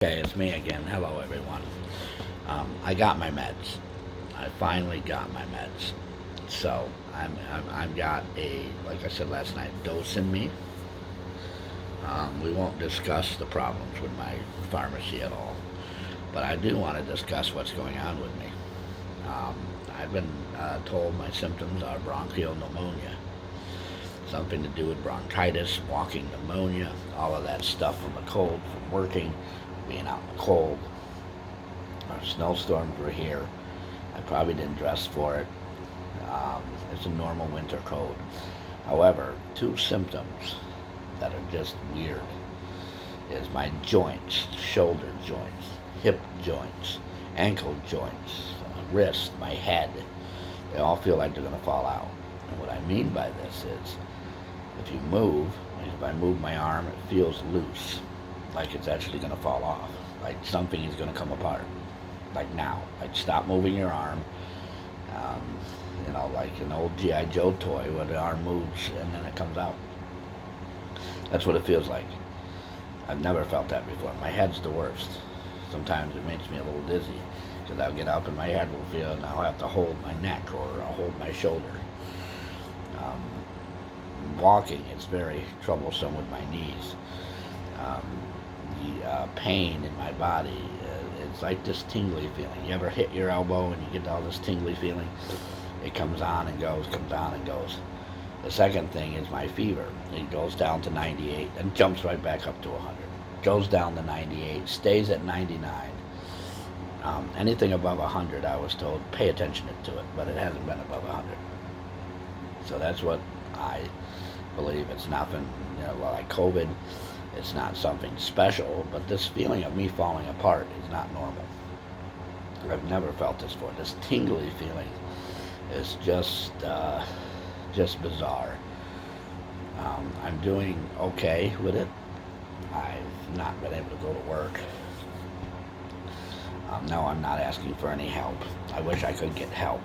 Okay, it's me again. Hello, everyone. I got my meds. I finally got my meds. So I've got like I said last night, dose in me. We won't discuss the problems with my pharmacy at all, but I do want to discuss what's going on with me. Um, I've been told my symptoms are bronchial pneumonia, something to do with bronchitis, walking pneumonia, all of that stuff from the cold, from working, being out in the cold. Our snowstorms were here. I probably didn't dress for it. It's a normal winter cold. However, two symptoms that are just weird is my joints, shoulder joints, hip joints, ankle joints, wrist, my head. They all feel like they're going to fall out. And what I mean by this is if you move, like if I move my arm, it feels loose, like it's actually going to fall off, like something is going to come apart. Like now, like stop moving your arm, um, like an old G.I. Joe toy where the arm moves and then it comes out. That's what it feels like. I've never felt that before. My head's the worst. Sometimes it makes me a little dizzy because I'll get up and my head will feel, and I'll have to hold my neck or I'll hold my shoulder. Um, Walking, it's very troublesome with my knees. Um, the pain in my body, it's like this tingly feeling. You ever hit your elbow and you get all this tingly feeling? It comes on and goes, comes on and goes. The second thing is my fever. It goes down to 98 and jumps right back up to 100. Goes down to 98, stays at 99. Anything above 100, I was told, pay attention to it, but it hasn't been above 100. So that's what I believe. It's nothing, like COVID. It's not something special, but this feeling of me falling apart is not normal. I've never felt this before. This tingly feeling is just bizarre. I'm doing okay with it. I've not been able to go to work. No, I'm not asking for any help. I wish I could get help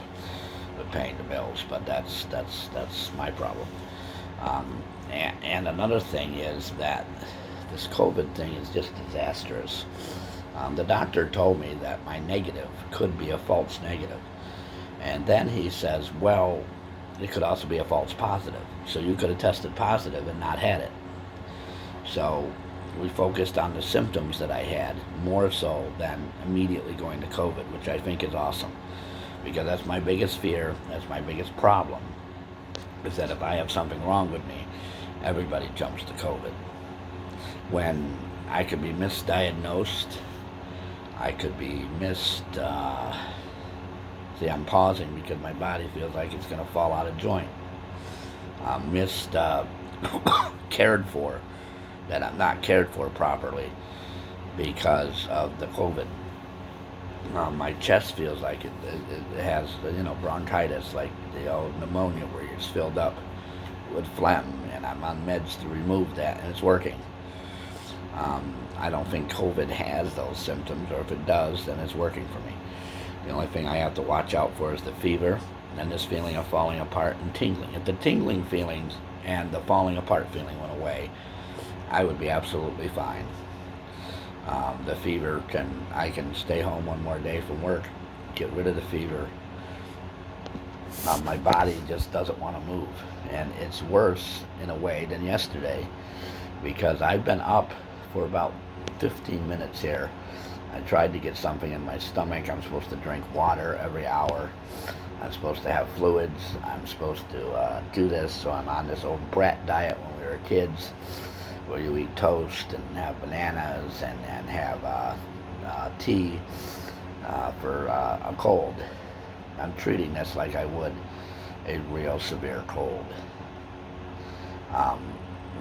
with paying the bills, but that's my problem. And another thing is that this COVID thing is just disastrous. The doctor told me that my negative could be a false negative. And then he says, well, it could also be a false positive. So you could have tested positive and not had it. So we focused on the symptoms that I had more so than immediately going to COVID, which I think is awesome. Because that's my biggest fear, that's my biggest problem, is that if I have something wrong with me, everybody jumps to COVID. When I could be misdiagnosed, I could be see, I'm pausing because my body feels like it's going to fall out of joint. Cared for, that I'm not cared for properly because of the COVID. My chest feels like it has, bronchitis, like the old pneumonia where it's filled up with phlegm, and I'm on meds to remove that, and it's working. I don't think COVID has those symptoms, or if it does, then it's working for me. The only thing I have to watch out for is the fever, and this feeling of falling apart and tingling. If the tingling feelings and the falling apart feeling went away, I would be absolutely fine. The fever I can stay home one more day from work, get rid of the fever. My body just doesn't want to move, and it's worse in a way than yesterday because I've been up for about 15 minutes here. I tried to get something in my stomach. I'm supposed to drink water every hour. I'm supposed to have fluids. I'm supposed to do this, so I'm on this old brat diet when we were kids, where you eat toast and have bananas and have tea for a cold. I'm treating this like I would a real severe cold.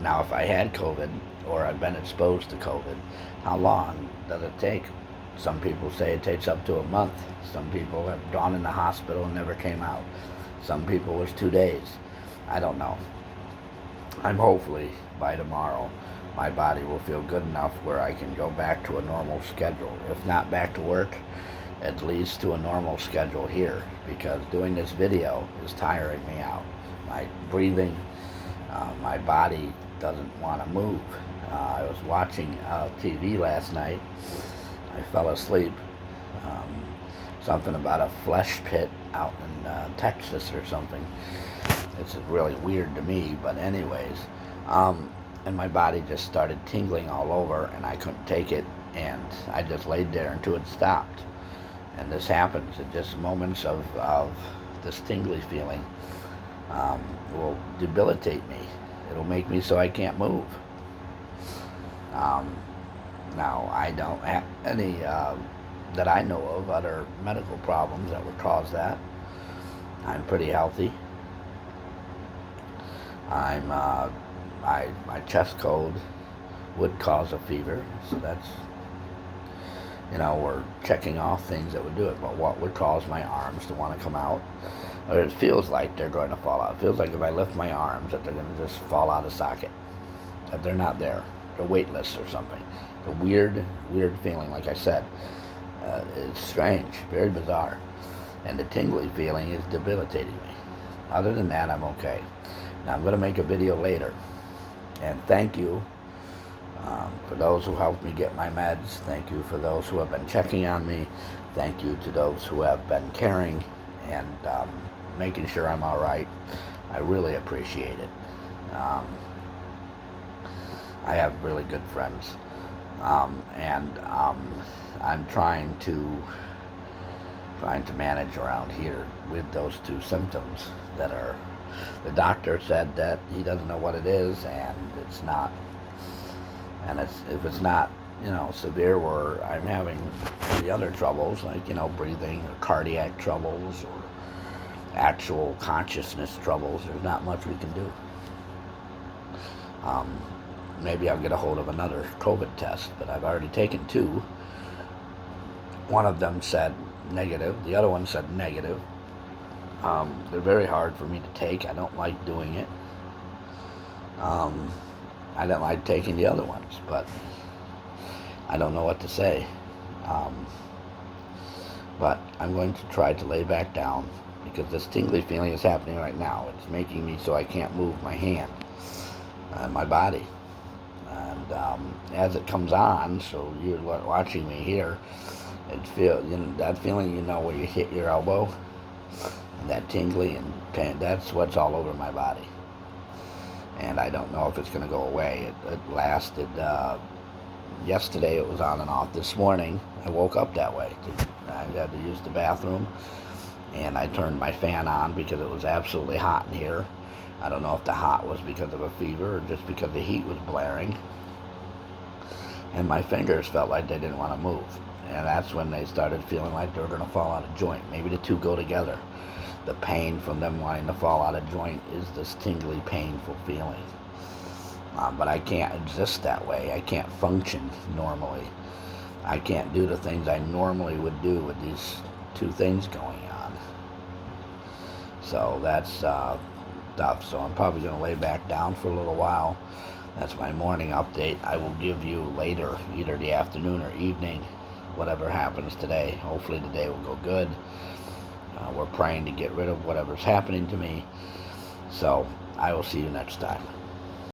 Now, if I had COVID or I've been exposed to COVID, how long does it take? Some people say it takes up to a month. Some people have gone in the hospital and never came out. Some people it was 2 days. I don't know. I'm hopefully by tomorrow my body will feel good enough where I can go back to a normal schedule. If not back to work, at least to a normal schedule here, because doing this video is tiring me out. My breathing, my body doesn't want to move. I was watching TV last night. I fell asleep. Um, Something about a flesh pit out in Texas or something. It's really weird to me, but anyways. And my body just started tingling all over, and I couldn't take it, and I just laid there until it stopped. And this happens in just moments of this tingly feeling will debilitate me. It'll make me so I can't move. Um, Now, I don't have any that I know of other medical problems that would cause that. I'm pretty healthy. My chest cold would cause a fever, so that's, we're checking off things that would do it. But what would cause my arms to want to come out? Or it feels like they're going to fall out. It feels like if I lift my arms that they're going to just fall out of socket. That they're not there. They're weightless or something. A weird feeling, like I said. It's strange, very bizarre. And the tingly feeling is debilitating me. Other than that, I'm okay. Now, I'm going to make a video later. And thank you for those who helped me get my meds. Thank you for those who have been checking on me. Thank you to those who have been caring and making sure I'm all right. I really appreciate it. I have really good friends. And I'm trying to manage around here with those two symptoms that are, the doctor said that he doesn't know what it is, and it's not, and if it's not, severe, where I'm having the other troubles, like, breathing or cardiac troubles or actual consciousness troubles, there's not much we can do. Maybe I'll get a hold of another COVID test, but I've already taken two. One of them said negative. The other one said negative. They're very hard for me to take. I don't like doing it. I don't like taking the other ones, but I don't know what to say. But I'm going to try to lay back down, because this tingly feeling is happening right now. It's making me so I can't move my hand and my body. And as it comes on, so you're watching me here, that feeling, where you hit your elbow, and that tingly and pain, that's what's all over my body. And I don't know if it's going to go away. It lasted, yesterday it was on and off. This morning, I woke up that way. I had to use the bathroom, and I turned my fan on because it was absolutely hot in here. I don't know if the hot was because of a fever or just because the heat was blaring. And my fingers felt like they didn't want to move. And that's when they started feeling like they were going to fall out of joint. Maybe the two go together. The pain from them wanting to fall out of joint is this tingly, painful feeling. But I can't exist that way. I can't function normally. I can't do the things I normally would do with these two things going on. So that's tough. So I'm probably going to lay back down for a little while. That's my morning update. I will give you later, either the afternoon or evening, whatever happens today. Hopefully today will go good. We're praying to get rid of whatever's happening to me. So I will see you next time.